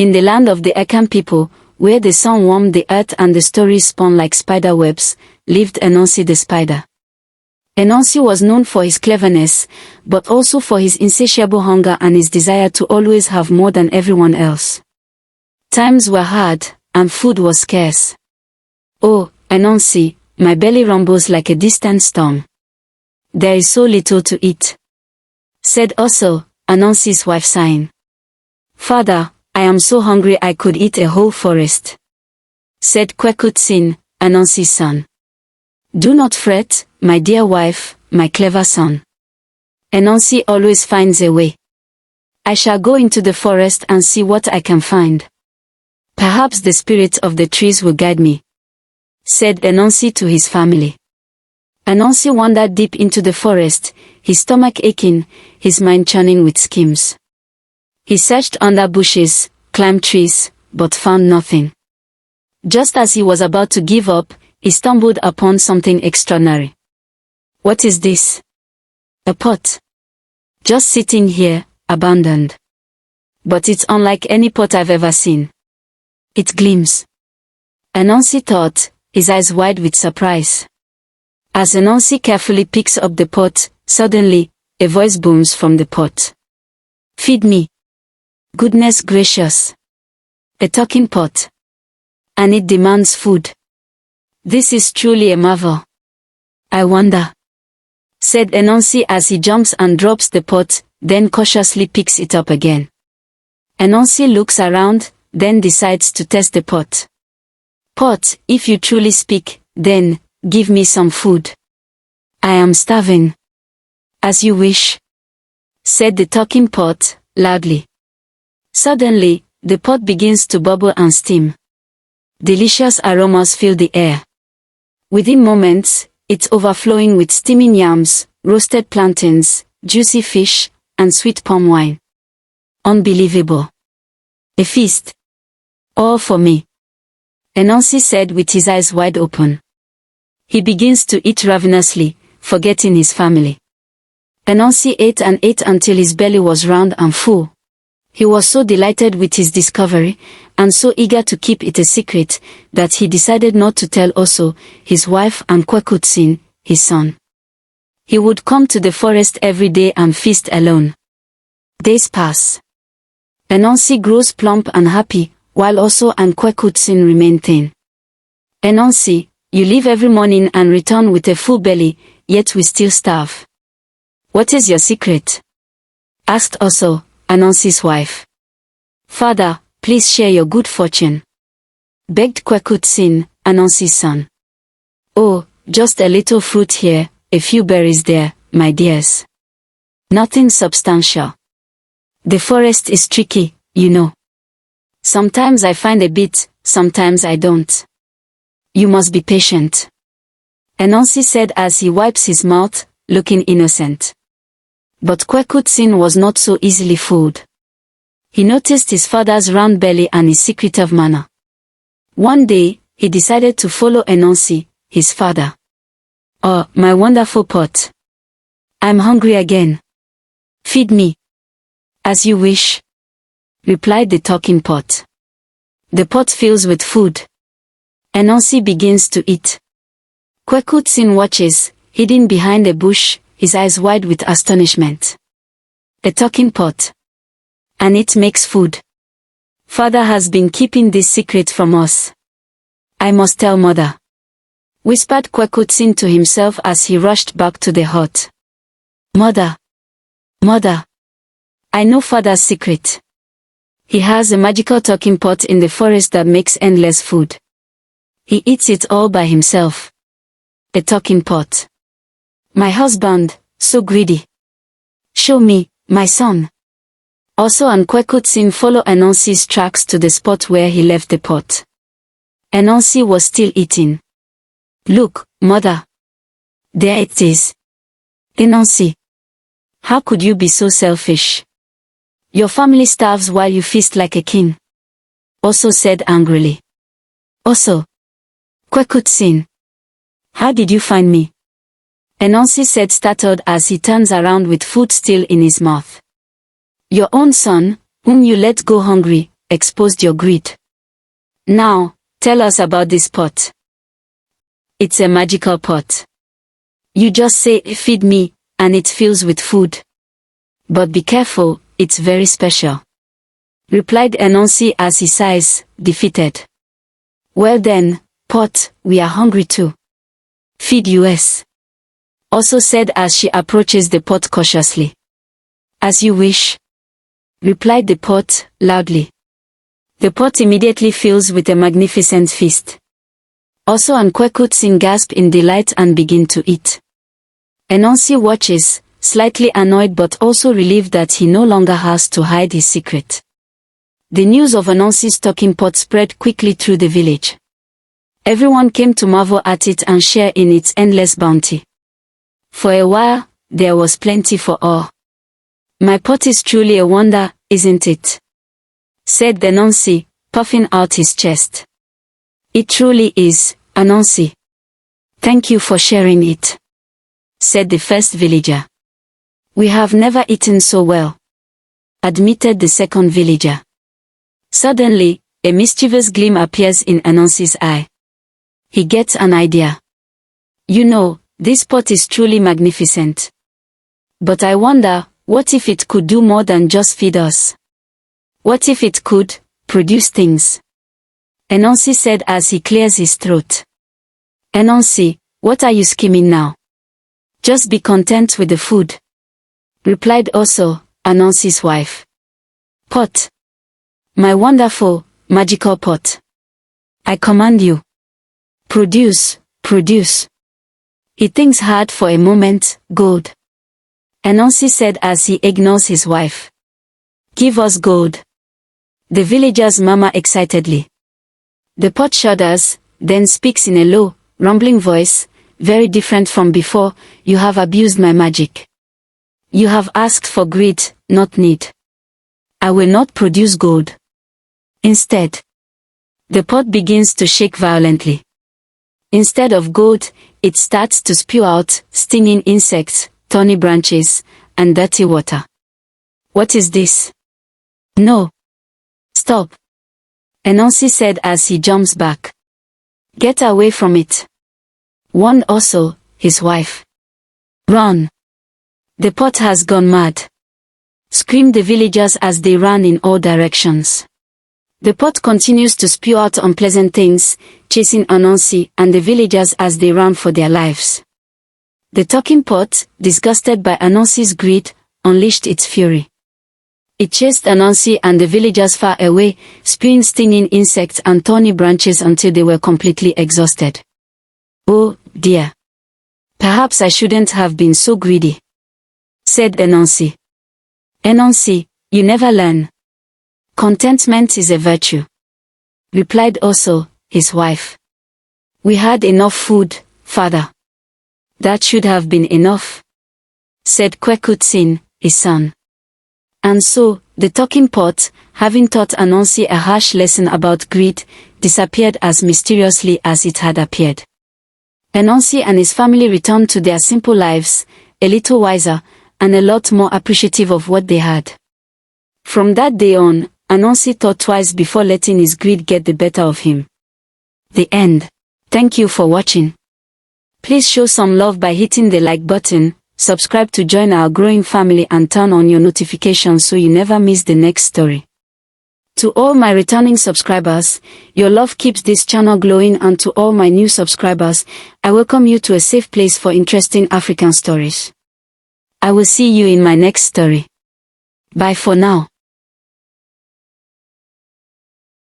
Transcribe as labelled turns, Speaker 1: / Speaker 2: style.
Speaker 1: In the land of the Akan people, where the sun warmed the earth and the stories spun like spider webs, lived Anansi the Spider. Anansi was known for his cleverness, but also for his insatiable hunger and his desire to always have more than everyone else. Times were hard, and food was scarce. "Oh, Anansi, my belly rumbles like a distant storm. There is so little to eat," said also Anansi's wife, sighing. "Father, I am so hungry I could eat a whole forest," said Kwekutsin, Anansi's son. "Do not fret, my dear wife, my clever son. Anansi always finds a way. I shall go into the forest and see what I can find. Perhaps the spirits of the trees will guide me," said Anansi to his family. Anansi wandered deep into the forest, his stomach aching, his mind churning with schemes. He searched under bushes, climbed trees, but found nothing. Just as he was about to give up, he stumbled upon something extraordinary. "What is this?" "A pot. Just sitting here, abandoned. But it's unlike any pot I've ever seen. It gleams." Anansi thought, his eyes wide with surprise. As Anansi carefully picks up the pot, suddenly, a voice booms from the pot. "Feed me." Goodness gracious! A talking pot. And it demands food. This is truly a marvel. "I wonder," said Anansi as he jumps and drops the pot, then cautiously picks it up again. Anansi looks around, then decides to test the pot. "Pot, if you truly speak, then, give me some food. I am starving." "As you wish," said the talking pot, loudly. Suddenly, the pot begins to bubble and steam. Delicious aromas fill the air. Within moments, it's overflowing with steaming yams, roasted plantains, juicy fish, and sweet palm wine. Unbelievable. A feast. All for me, Anansi said with his eyes wide open. He begins to eat ravenously, forgetting his family. Anansi ate and ate until his belly was round and full. He was so delighted with his discovery, and so eager to keep it a secret, that he decided not to tell also his wife and Kwekutsin, his son. He would come to the forest every day and feast alone. Days pass. Anansi grows plump and happy, while also and Kwekutsin remain thin. "Anansi, you leave every morning and return with a full belly, yet we still starve. What is your secret?" asked also Anansi's wife. "Father, please share your good fortune," begged Kwekutsin, Anansi's son. "Oh, just a little fruit here, a few berries there, my dears. Nothing substantial. The forest is tricky, you know. Sometimes I find a bit, sometimes I don't. You must be patient," Anansi said as he wipes his mouth, looking innocent. But Kwekutsin was not so easily fooled. He noticed his father's round belly and his secretive manner. One day, he decided to follow Anansi, his father. "Oh, my wonderful pot. I'm hungry again. Feed me." "As you wish," replied the talking pot. The pot fills with food. Anansi begins to eat. Kwekutsin watches, hidden behind a bush, his eyes wide with astonishment. A talking pot. And it makes food. Father has been keeping this secret from us. I must tell mother, whispered Kwekutsin to himself as he rushed back to the hut. Mother! Mother! I know father's secret. He has a magical talking pot in the forest that makes endless food. He eats it all by himself. A talking pot. My husband, so greedy. Show me, my son. Also and Kwekutsin follow Anansi's tracks to the spot where he left the pot. Anansi was still eating. Look, mother. There it is. Anansi. How could you be so selfish? Your family starves while you feast like a king. Also said angrily. Also. Kwekutsin. How did you find me? Anansi said startled as he turns around with food still in his mouth. Your own son, whom you let go hungry, exposed your greed. Now, tell us about this pot. It's a magical pot. You just say, feed me, and it fills with food. But be careful, it's very special. Replied Anansi as he sighs, defeated. Well then, pot, we are hungry too. Feed us. Also said as she approaches the pot cautiously. As you wish. Replied the pot, loudly. The pot immediately fills with a magnificent feast. Also Ankwekutsin gasp in delight and begin to eat. Anansi watches, slightly annoyed but also relieved that he no longer has to hide his secret. The news of Anansi's talking pot spread quickly through the village. Everyone came to marvel at it and share in its endless bounty. For a while, there was plenty for all. My pot is truly a wonder, isn't it? Said Anansi, puffing out his chest. It truly is, Anansi. Thank you for sharing it. Said the first villager. We have never eaten so well. Admitted the second villager. Suddenly, a mischievous gleam appears in Anansi's eye. He gets an idea. You know, this pot is truly magnificent. But I wonder, what if it could do more than just feed us? What if it could produce things? Anansi said as he clears his throat. Anansi, what are you scheming now? Just be content with the food. Replied also, Anansi's wife. Pot. My wonderful, magical pot. I command you. Produce, produce. He thinks hard for a moment, gold. Anansi said as he ignores his wife. Give us gold. The villagers murmur excitedly. The pot shudders, then speaks in a low, rumbling voice, very different from before, you have abused my magic. You have asked for greed, not need. I will not produce gold. Instead, the pot begins to shake violently. Instead of gold, it starts to spew out stinging insects, thorny branches, and dirty water. What is this? No. Stop. Anansi said as he jumps back. Get away from it. Warned also, his wife. Run. The pot has gone mad. Screamed the villagers as they ran in all directions. The pot continues to spew out unpleasant things, chasing Anansi and the villagers as they ran for their lives. The talking pot, disgusted by Anansi's greed, unleashed its fury. It chased Anansi and the villagers far away, spewing stinging insects and thorny branches until they were completely exhausted. Oh, dear. Perhaps I shouldn't have been so greedy. Said Anansi. Anansi, you never learn. Contentment is a virtue. Replied also, his wife. We had enough food, father. That should have been enough. Said Kwekutsin, his son. And so, the talking pot, having taught Anansi a harsh lesson about greed, disappeared as mysteriously as it had appeared. Anansi and his family returned to their simple lives, a little wiser, and a lot more appreciative of what they had. From that day on, Anansi thought twice before letting his greed get the better of him. The end. Thank you for watching. Please show some love by hitting the like button, subscribe to join our growing family and turn on your notifications so you never miss the next story. To all my returning subscribers, your love keeps this channel glowing, and to all my new subscribers, I welcome you to a safe place for interesting African stories. I will see you in my next story. Bye for now.